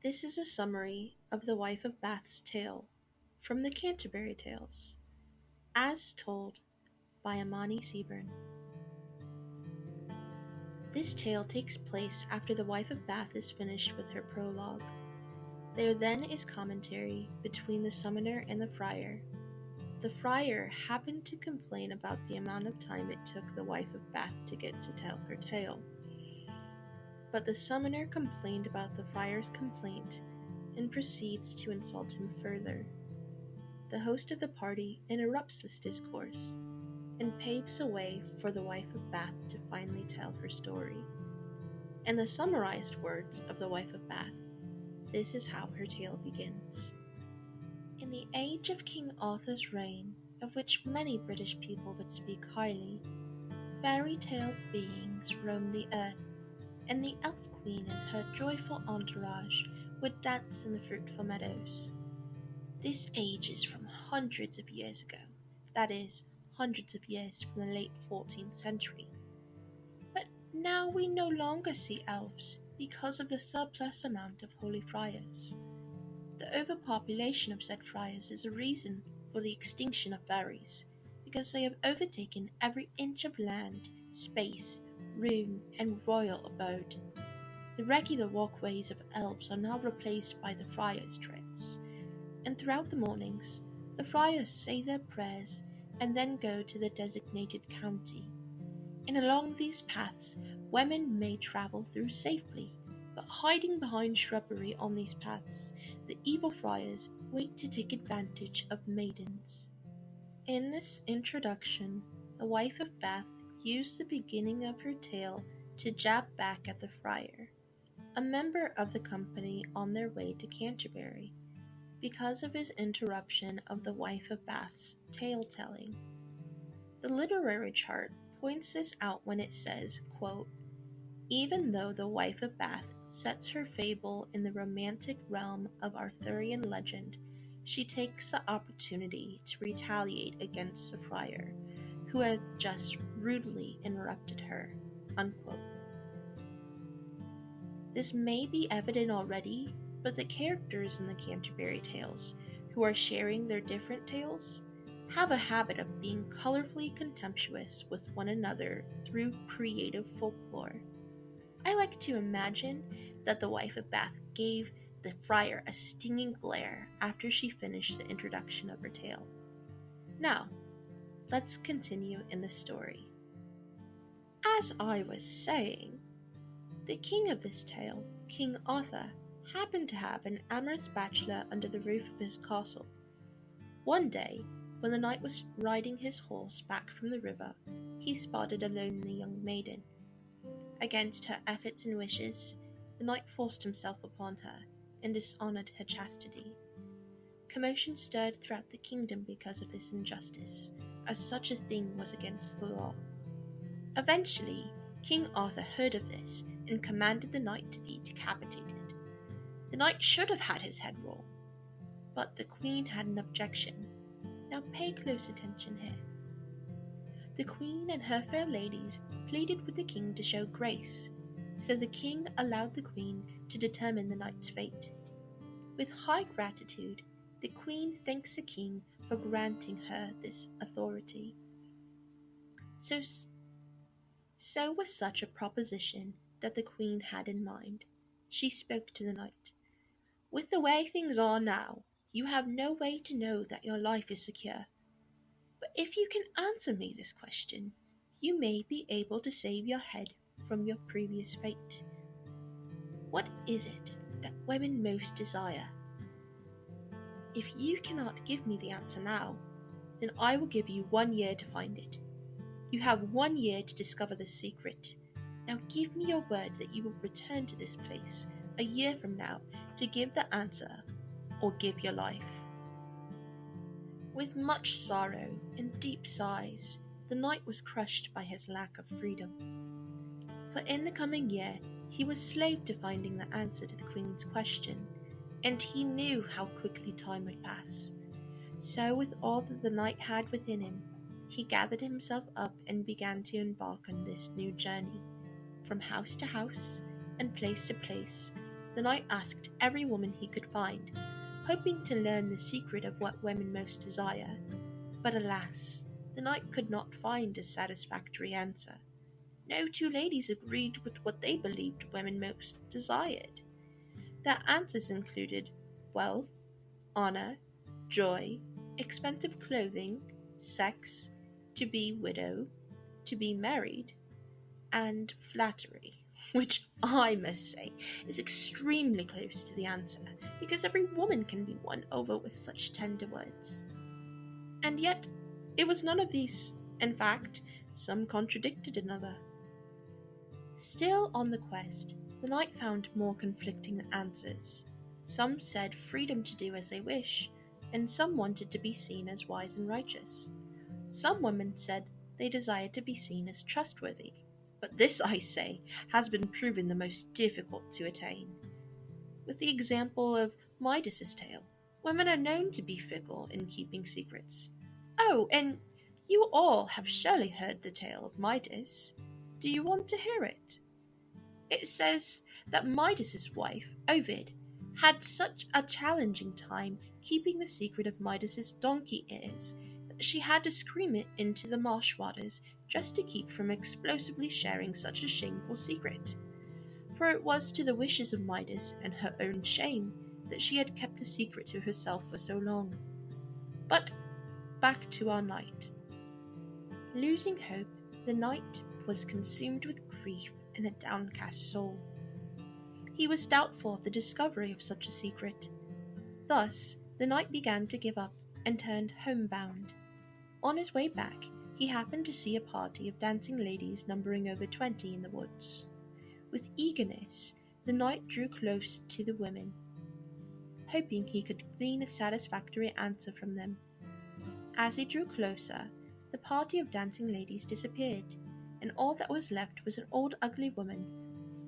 This is a summary of the Wife of Bath's tale from the Canterbury Tales, as told by Amani. This tale takes place after the Wife of Bath is finished with her prologue. There then is commentary between the summoner and the friar. The friar happened to complain about the amount of time it took the Wife of Bath to get to tell her tale. But the summoner complained about the friar's complaint and proceeds to insult him further. The host of the party interrupts this discourse and paves a way for the Wife of Bath to finally tell her story. In the summarized words of the Wife of Bath, this is how her tale begins. In the age of King Arthur's reign, of which many British people would speak highly, fairy-tale beings roamed the earth, and the Elf Queen and her joyful entourage would dance in the fruitful meadows. This age is from hundreds of years ago, that is, hundreds of years from the late 14th century. But now we no longer see elves because of the surplus amount of holy friars. The overpopulation of said friars is a reason for the extinction of fairies, because they have overtaken every inch of land, space, room, and royal abode. The regular walkways of elves are now replaced by the friars' trails, and throughout the mornings, the friars say their prayers and then go to the designated county. And along these paths, women may travel through safely, but hiding behind shrubbery on these paths, the evil friars wait to take advantage of maidens. In this introduction, the Wife of Bath used the beginning of her tale to jab back at the friar, a member of the company on their way to Canterbury, because of his interruption of the Wife of Bath's tale-telling. The literary chart points this out when it says, quote, "Even though the Wife of Bath sets her fable in the romantic realm of Arthurian legend, she takes the opportunity to retaliate against the friar, who had just rudely interrupted her." Unquote. This may be evident already, but the characters in the Canterbury Tales, who are sharing their different tales, have a habit of being colorfully contemptuous with one another through creative folklore. I like to imagine that the Wife of Bath gave the friar a stinging glare after she finished the introduction of her tale. Now, let's continue in the story. As I was saying, the king of this tale, King Arthur, happened to have an amorous bachelor under the roof of his castle. One day, when the knight was riding his horse back from the river, he spotted a lonely young maiden. Against her efforts and wishes, the knight forced himself upon her and dishonored her chastity. Commotion stirred throughout the kingdom because of this injustice, as such a thing was against the law. Eventually, King Arthur heard of this and commanded the knight to be decapitated. The knight should have had his head rolled, but the queen had an objection. Now pay close attention here. The queen and her fair ladies pleaded with the king to show grace, so the king allowed the queen to determine the knight's fate. With high gratitude, the queen thanks the king for granting her this authority. So was such a proposition that the queen had in mind. She spoke to the knight. "With the way things are now, you have no way to know that your life is secure. But if you can answer me this question, you may be able to save your head from your previous fate. What is it that women most desire? If you cannot give me the answer now, then I will give you 1 year to find it. You have 1 year to discover the secret. Now give me your word that you will return to this place a year from now to give the answer, or give your life." With much sorrow and deep sighs, the knight was crushed by his lack of freedom. For in the coming year, he was slave to finding the answer to the queen's question, and he knew how quickly time would pass. So with all that the knight had within him, he gathered himself up and began to embark on this new journey, from house to house and place to place, the knight asked every woman he could find, hoping to learn the secret of what women most desire. But alas, the knight could not find a satisfactory answer. No two ladies agreed with what they believed women most desired. Their answers included wealth, honor, joy, expensive clothing, sex, to be widowed, to be married, and flattery, which I must say is extremely close to the answer, because every woman can be won over with such tender words. And yet, it was none of these. In fact, some contradicted another. Still on the quest, the knight found more conflicting answers. Some said freedom to do as they wish, and some wanted to be seen as wise and righteous. Some women said they desired to be seen as trustworthy, but this, I say, has been proven the most difficult to attain. With the example of Midas's tale, women are known to be fickle in keeping secrets. Oh, and you all have surely heard the tale of Midas. Do you want to hear it? It says that Midas's wife, Ovid, had such a challenging time keeping the secret of Midas's donkey ears that she had to scream it into the marsh waters just to keep from explosively sharing such a shameful secret. For it was to the wishes of Midas and her own shame that she had kept the secret to herself for so long. But back to our knight. Losing hope, the knight was consumed with grief and a downcast soul. He was doubtful of the discovery of such a secret. Thus, the knight began to give up and turned homebound. On his way back, he happened to see a party of dancing ladies numbering over 20 in the woods. With eagerness, the knight drew close to the women, hoping he could glean a satisfactory answer from them. As he drew closer, the party of dancing ladies disappeared, and all that was left was an old ugly woman.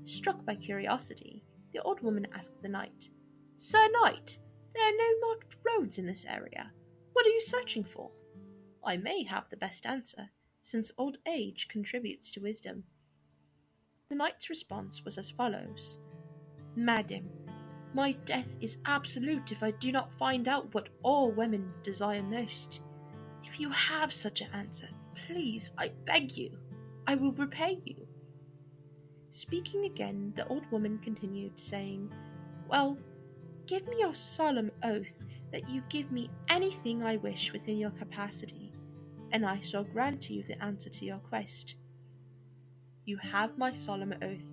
Struck by curiosity, the old woman asked the knight, "Sir Knight, there are no marked roads in this area. What are you searching for?" "I may have the best answer, since old age contributes to wisdom." The knight's response was as follows: "Madam, my death is absolute if I do not find out what all women desire most. If you have such an answer, please, I beg you, I will repay you." Speaking again, the old woman continued, saying, "Well, give me your solemn oath that you give me anything I wish within your capacity, and I shall grant you the answer to your quest." "You have my solemn oath.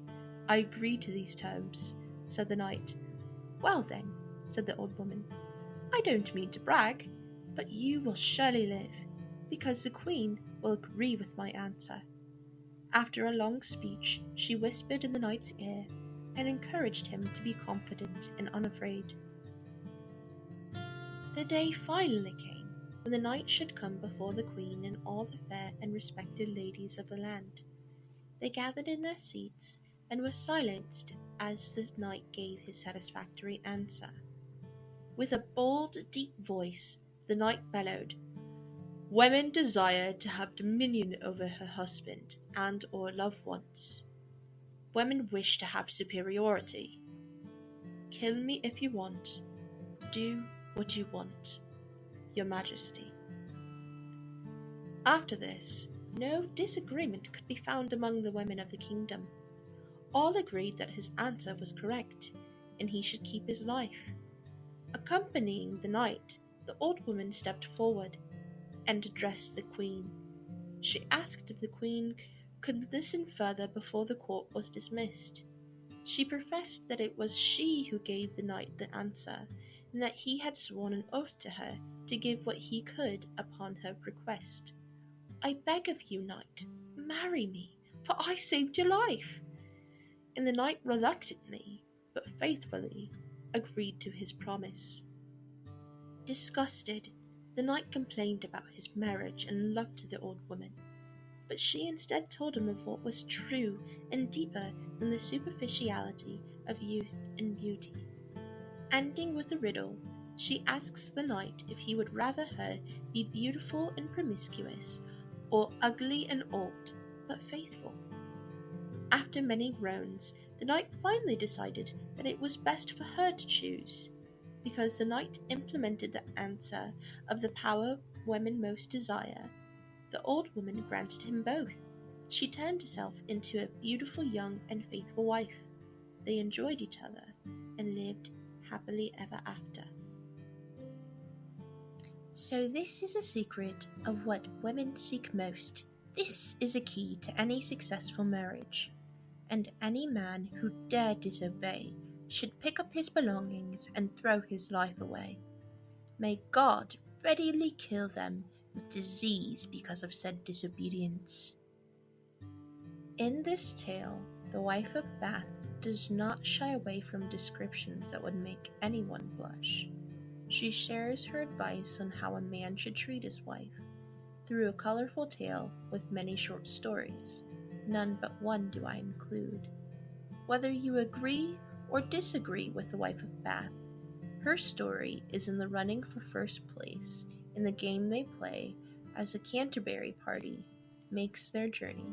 I agree to these terms," said the knight. "Well then," said the old woman, "I don't mean to brag, but you will surely live, because the queen will agree with my answer." After a long speech, she whispered in the knight's ear and encouraged him to be confident and unafraid. The day finally came when the knight should come before the queen and all the fair and respected ladies of the land. They gathered in their seats and were silenced as the knight gave his satisfactory answer. With a bold, deep voice, the knight bellowed, "Women desire to have dominion over her husband and or loved ones. Women wish to have superiority. Kill me if you want. Do what you want, Your Majesty." After this, no disagreement could be found among the women of the kingdom. All agreed that his answer was correct, and he should keep his life. Accompanying the knight, the old woman stepped forward and addressed the queen. She asked if the queen could listen further before the court was dismissed. She professed that it was she who gave the knight the answer, and that he had sworn an oath to her to give what he could upon her request. "I beg of you, knight, marry me, for I saved your life." And the knight reluctantly, but faithfully, agreed to his promise. Disgusted, the knight complained about his marriage and love to the old woman, but she instead told him of what was true and deeper than the superficiality of youth and beauty. Ending with a riddle, she asks the knight if he would rather her be beautiful and promiscuous, or ugly and old, but faithful. After many groans, The knight finally decided that it was best for her to choose, because the knight implemented the answer of the power women most desire. The old woman granted him both. She turned herself into a beautiful young and faithful wife. They enjoyed each other and lived happily ever after. So this is a secret of what women seek most. This is a key to any successful marriage, and any man who dare disobey should pick up his belongings and throw his life away. May God readily kill them with disease because of said disobedience. In this tale, the wife of Bath does not shy away from descriptions that would make anyone blush. She shares her advice on how a man should treat his wife through a colorful tale with many short stories. None but one do I include. Whether you agree or disagree with the wife of Bath, her story is in the running for first place in the game they play as the Canterbury party makes their journey